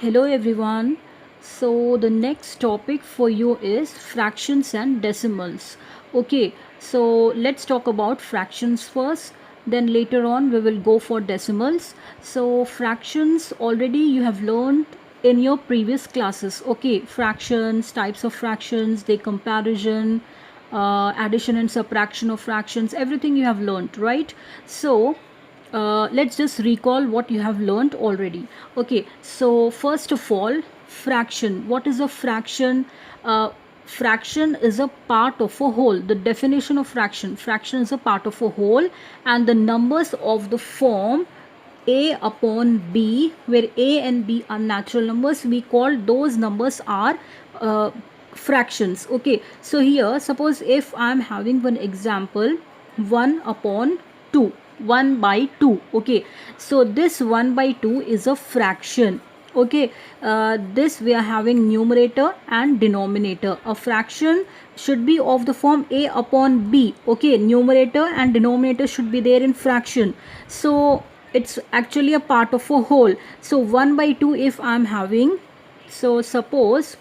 Hello everyone. So the next topic for you is fractions and decimals. Okay, so let's talk about fractions first. Then later on we will go for decimals. So fractions already you have learned in your previous classes. Okay, fractions, types of fractions, their comparison, addition and subtraction of fractions, everything you have learned, right? So let's just recall what you have learned already. Okay, so first of all, fraction. What is a fraction? Fraction is a part of a whole. The definition of fraction is a part of a whole, and the numbers of the form a upon b, where a and b are natural numbers, we call those numbers are fractions. Okay, so here suppose if I am having one example, 1 upon 2, 1 by 2. Okay, so this 1 by 2 is a fraction. Okay, this we are having numerator and denominator. A fraction should be of the form a upon b. Okay, numerator and denominator should be there in fraction, so it's actually a part of a whole. So 1 by 2 if I am having, so suppose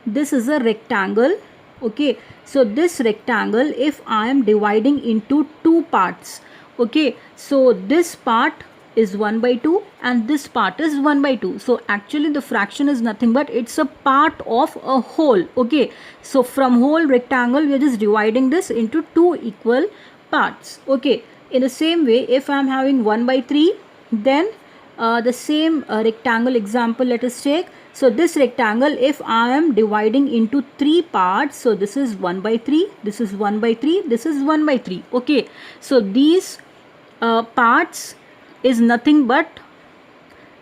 this is a rectangle. Okay, so this rectangle if I am dividing into two parts, okay, so this part is 1 by 2 and this part is 1 by 2. So actually the fraction is nothing but it's a part of a whole. Okay, so from whole rectangle we are just dividing this into two equal parts. Okay, in the same way if I am having 1 by 3, then the same rectangle example let us take. So this rectangle if I am dividing into three parts, so this is 1 by 3, this is 1 by 3, this is 1 by 3. Okay, so these parts is nothing but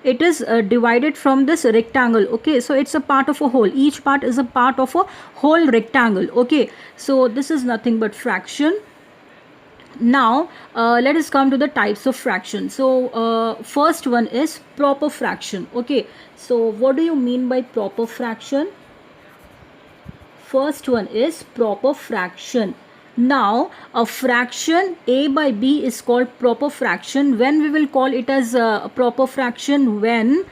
it is divided from this rectangle. Okay, so it's a part of a whole. Each part is a part of a whole rectangle. Okay, so this is nothing but fraction. Now let us come to the types of fraction. So first one is proper fraction. Okay, so what do you mean by proper fraction? First one is proper fraction. Now a fraction a by b is called proper fraction. When we will call it as a proper fraction? When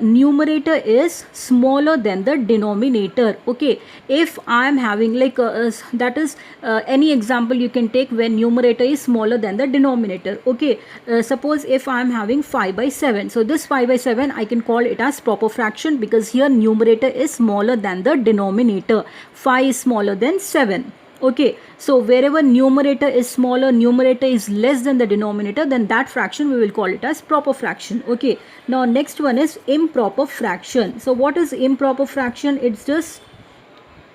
numerator is smaller than the denominator. Okay, if I am having like that is any example you can take when numerator is smaller than the denominator. Okay, suppose if I am having 5 by 7, so this 5 by 7 I can call it as proper fraction because here numerator is smaller than the denominator. 5 is smaller than 7. Okay, so wherever numerator is smaller, numerator is less than the denominator, then that fraction we will call it as proper fraction. Okay, now next one is improper fraction. So what is improper fraction? It's just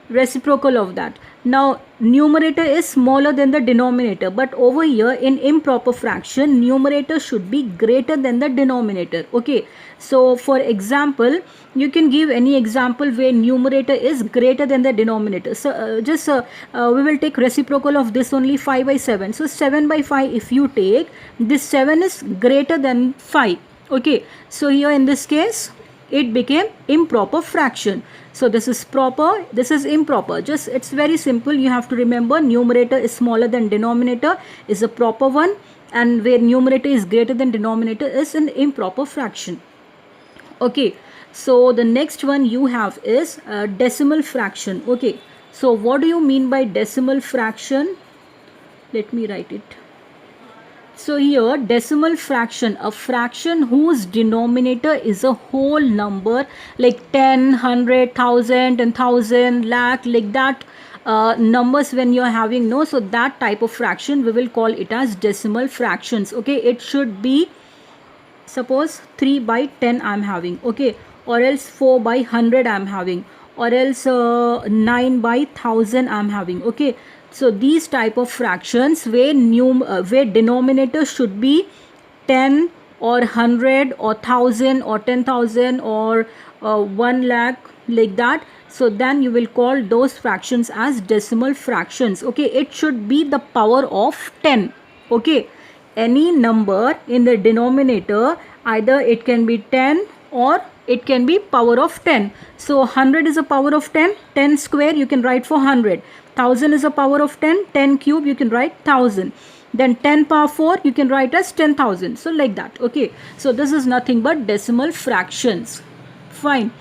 reciprocal of that. Now numerator is smaller than the denominator, but over here in improper fraction numerator should be greater than the denominator. Okay, so for example you can give any example where numerator is greater than the denominator. So we will take reciprocal of this only, 5 by 7. So 7 by 5 if you take, this 7 is greater than 5. Okay, so here in this case it became improper fraction. So this is proper, this is improper. Just it's very simple. You have to remember numerator is smaller than denominator is a proper one, and where numerator is greater than denominator is an improper fraction. Okay, so the next one you have is decimal fraction. Okay, so what do you mean by decimal fraction? Let me write it. So here decimal fraction, a fraction whose denominator is a whole number like 10, 100, 1000 and 1000, lakh, like that numbers when you are having, no, so that type of fraction we will call it as decimal fractions. Okay, it should be suppose 3 by 10 I am having. Okay, or else 4 by 100 I am having, or else 9 by 1000 I am having. Okay, so these type of fractions where where denominator should be 10 or 100 or 1000 or 10,000 or 1 lakh, like that. So then you will call those fractions as decimal fractions. Okay, it should be the power of 10. Okay, any number in the denominator, either it can be 10 or it can be power of 10. So 100 is a power of 10, 10 square you can write for 100. 1000 is a power of 10, 10 cube you can write 1000. then 10 power 4 you can write as 10,000. So like that. Okay, so this is nothing but decimal fractions. Fine.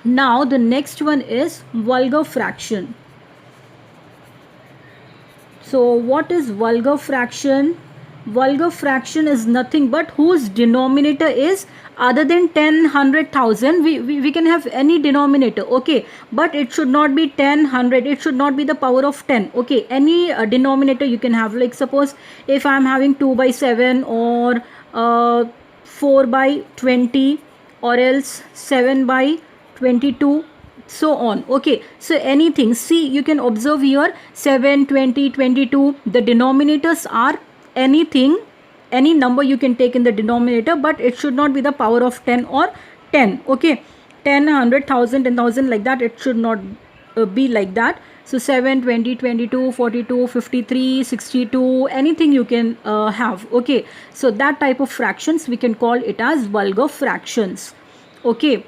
Now the next one is vulgar fraction. So what is vulgar fraction? Vulgar fraction is nothing but whose denominator is other than 10, 100,000. We can have any denominator, okay, but it should not be 10, 100. It should not be the power of 10. Okay, any denominator you can have. Like suppose if I am having 2 by 7 or 4 by 20 or else 7 by 22, so on. Okay, so anything, see, you can observe here 7, 20, 22, the denominators are anything, any number you can take in the denominator, but it should not be the power of 10 or 10. Okay, 10, 100, 1000, 10,000, like that. It should not be like that. So 7, 20, 22, 42, 53, 62, anything you can have. Okay, so that type of fractions we can call it as vulgar fractions. Okay,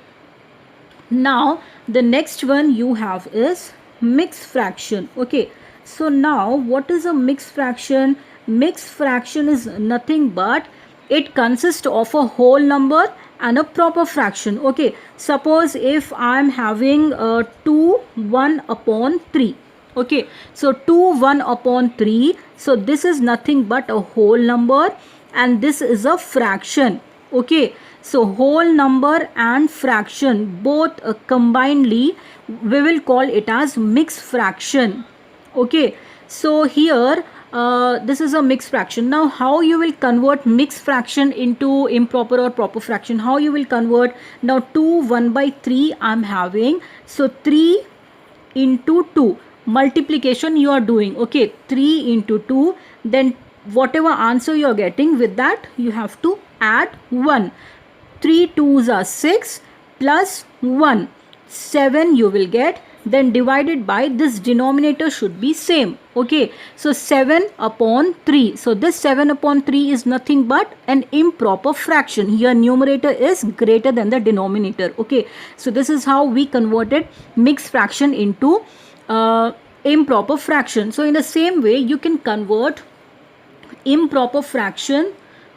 now the next one you have is mixed fraction. Okay, so now what is a mixed fraction? Mixed fraction is nothing but it consists of a whole number and a proper fraction. Okay, suppose if I am having 2 1 upon 3. Okay, so 2 1 upon 3, so this is nothing but a whole number and this is a fraction. Okay, so whole number and fraction both combinedly we will call it as mixed fraction. Okay, so here this is a mixed fraction. Now how you will convert mixed fraction into improper or proper fraction? How you will convert? Now 2 1 by 3 I am having, so 3 into 2 multiplication you are doing. Okay, 3 into 2, then whatever answer you are getting, with that you have to add 1. 3 2s are 6 plus 1, 7 you will get, then divided by this denominator should be same. Okay, so 7 upon 3. So this 7 upon 3 is nothing but an improper fraction. Here numerator is greater than the denominator. Okay, so this is how we converted mixed fraction into improper fraction. So in the same way you can convert improper fraction.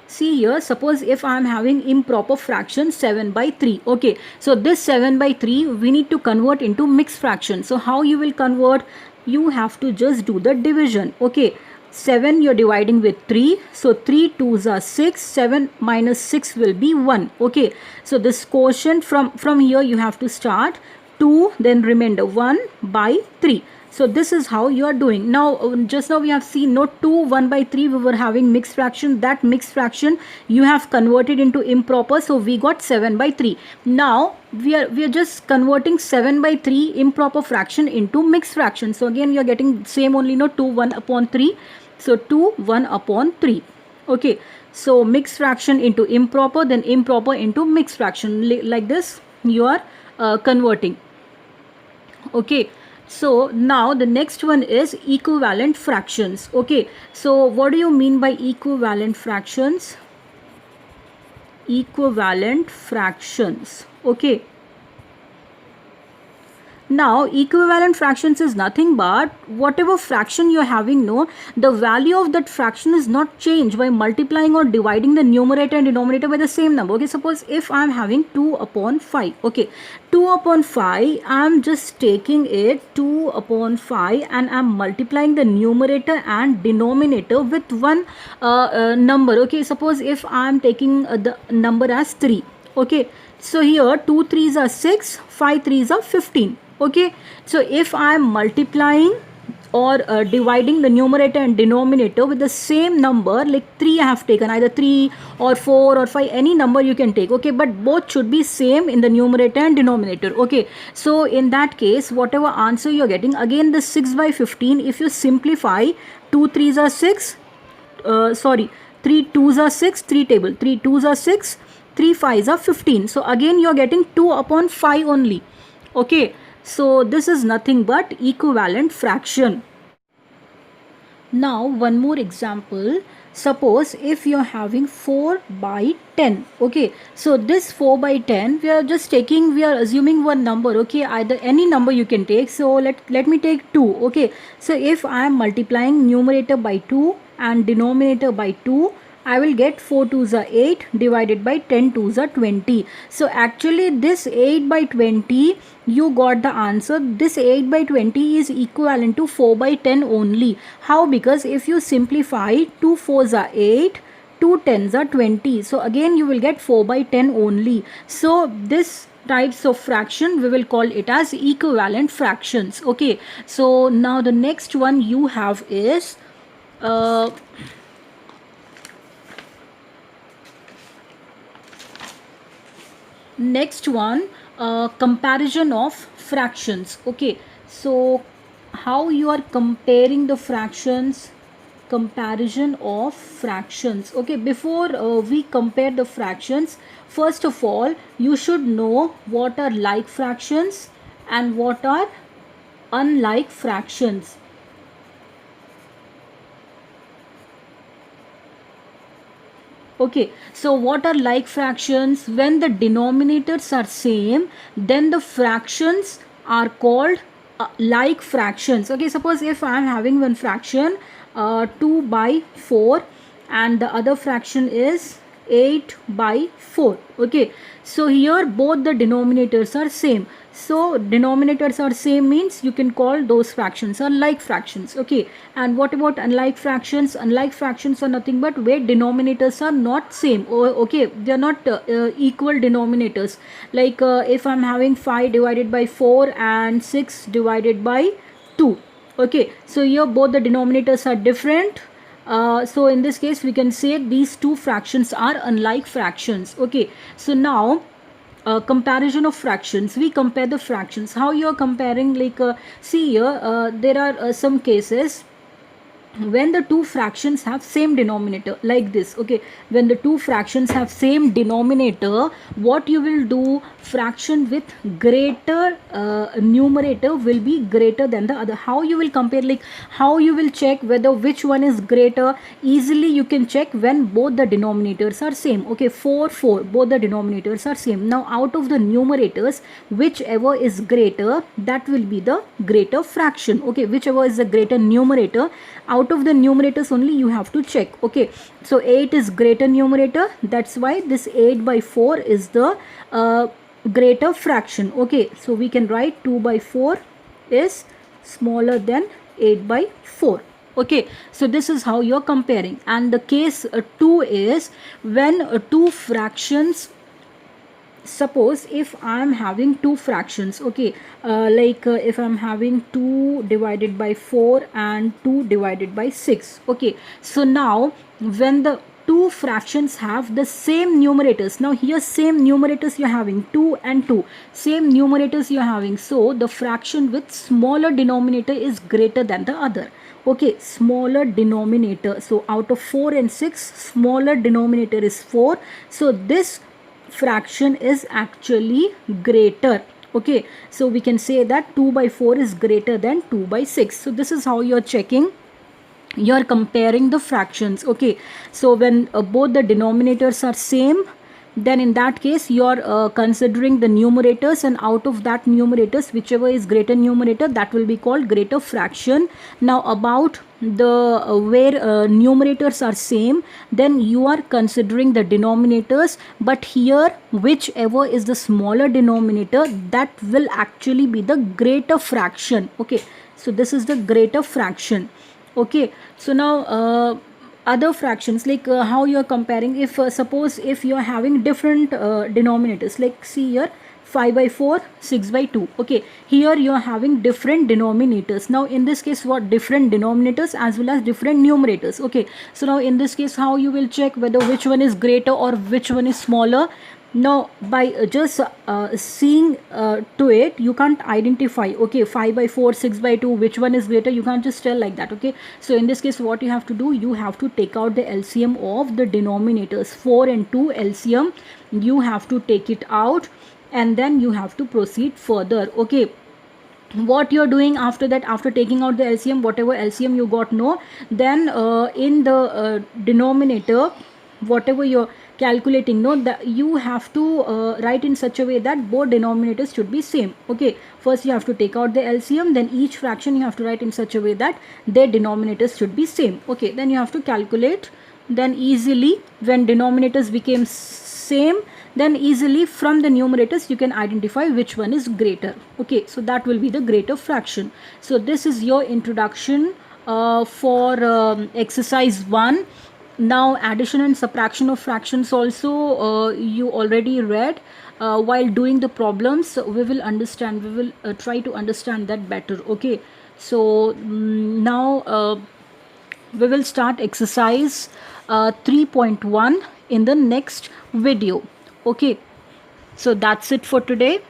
See here, suppose if I am having improper fraction 7 by 3. Okay, so this 7 by 3 we need to convert into mixed fraction. So how you will convert? You have to just do the division. Okay, 7 you're dividing with 3, so 3 2s are 6, 7 minus 6 will be 1. Okay, so this quotient from here you have to start 2, then remainder 1 by 3. So this is how you are doing. Now just now we have seen, no, 2 1 by 3 we were having mixed fraction. That mixed fraction you have converted into improper, so we got 7 by 3. Now we are just converting 7 by 3 improper fraction into mixed fraction. So again we are getting same only, no, 2 1 upon 3. So 2 1 upon 3. Okay, so mixed fraction into improper, then improper into mixed fraction, like this you are converting. Okay, so now the next one is equivalent fractions. Okay, so what do you mean by equivalent fractions? Equivalent fractions. Okay, now equivalent fractions is nothing but whatever fraction you are having, no, the value of that fraction is not changed by multiplying or dividing the numerator and denominator by the same number. Okay, suppose if I am having 2 upon 5. Okay, 2 upon 5, I am just taking it 2 upon 5 and I am multiplying the numerator and denominator with one number. Okay, suppose if I am taking the number as 3. Okay, so here 2 3s are 6, 5 3s are 15. Okay, so if I am multiplying or dividing the numerator and denominator with the same number, like 3 I have taken, either 3 or 4 or 5, any number you can take. Okay, but both should be same in the numerator and denominator. Okay, so in that case whatever answer you are getting, again the 6 by 15, if you simplify, 2 3s are 6, 3 2s are 6, 3 table, 3 2s are 6, 3 5s are 15. So again you are getting 2 upon 5 only. Okay, so this is nothing but equivalent fraction. Now one more example. Suppose if you are having 4 by 10. Okay, so this 4 by 10 we are assuming one number. Okay, either any number you can take. So let me take 2. Okay, so if I am multiplying numerator by 2 and denominator by 2, I will get 4 2s are 8 divided by 10 2s are 20. So actually this 8 by 20, you got the answer. This 8 by 20 is equivalent to 4 by 10 only. How? Because if you simplify, 2 4s are 8, 2 10s are 20. So again you will get 4 by 10 only. So this types of fraction we will call it as equivalent fractions. Okay, so now the next one you have is next one, comparison of fractions. Okay, so how you are comparing the fractions, comparison of fractions. Okay, before we compare the fractions, first of all you should know what are like fractions and what are unlike fractions. Okay, so what are like fractions? When the denominators are same, then the fractions are called like fractions. Okay, suppose if I am having one fraction 2 by 4 and the other fraction is 8 by 4. Okay, so here both the denominators are same. So denominators are same means you can call those fractions are like fractions. Okay, and what about unlike fractions? Unlike fractions are nothing but where denominators are not same. Okay, they are not equal denominators. Like if I'm having 5 divided by 4 and 6 divided by 2. Okay, so here both the denominators are different. So in this case we can say these two fractions are unlike fractions. Okay, so now comparison of fractions, we compare the fractions. How you are comparing? Like see here there are some cases when the two fractions have same denominator, like this. Okay, when the two fractions have same denominator, what you will do, fraction with greater numerator will be greater than the other. How you will compare? Like how you will check whether which one is greater? Easily you can check when both the denominators are same. Okay, 4 4, both the denominators are same. Now out of the numerators, whichever is greater, that will be the greater fraction. Okay, whichever is the greater numerator, out of the numerators only you have to check. Okay, so 8 is greater numerator, that's why this 8 by 4 is the greater fraction. Okay, so we can write 2 by 4 is smaller than 8 by 4. Okay, so this is how you're comparing. And the case 2 is when two fractions, suppose if I am having two fractions. Okay, if I'm having 2 divided by 4 and 2 divided by 6. Okay, so now when the two fractions have the same numerators, now here same numerators you're having, 2 and 2, same numerators you're having, so the fraction with smaller denominator is greater than the other. Okay, smaller denominator, so out of 4 and 6, smaller denominator is 4, so this fraction is actually greater. Okay, so we can say that 2 by 4 is greater than 2 by 6. So this is how you're checking, you're comparing the fractions. Okay, so when both the denominators are same, then in that case you're considering the numerators, and out of that numerators whichever is greater numerator, that will be called greater fraction. Now about the where numerators are same, then you are considering the denominators, but here whichever is the smaller denominator, that will actually be the greater fraction. Okay, so this is the greater fraction. Okay, so now other fractions, like how you are comparing, if suppose if you are having different denominators, like see here 5 by 4, 6 by 2. Okay, here you are having different denominators. Now in this case, what, different denominators as well as different numerators. Okay, so now in this case how you will check whether which one is greater or which one is smaller? Now by just seeing to it, you can't identify, okay, 5 by 4, 6 by 2, which one is greater, you can't just tell like that. Okay, so in this case what you have to do, you have to take out the LCM of the denominators, 4 and 2 LCM, you have to take it out, and then you have to proceed further. Okay, what you're doing after that, after taking out the LCM, whatever LCM you got, no, then in the denominator, whatever you're calculating, no, that you have to write in such a way that both denominators should be same. Okay, first you have to take out the LCM, then each fraction you have to write in such a way that their denominators should be same. Okay, then you have to calculate, then easily when denominators became same, then easily from the numerators you can identify which one is greater. Okay, so that will be the greater fraction. So this is your introduction for exercise 1. Now addition and subtraction of fractions also you already read. While doing the problems we will try to understand that better. Okay, so now we will start exercise 3.1 in the next video. Okay, so that's it for today.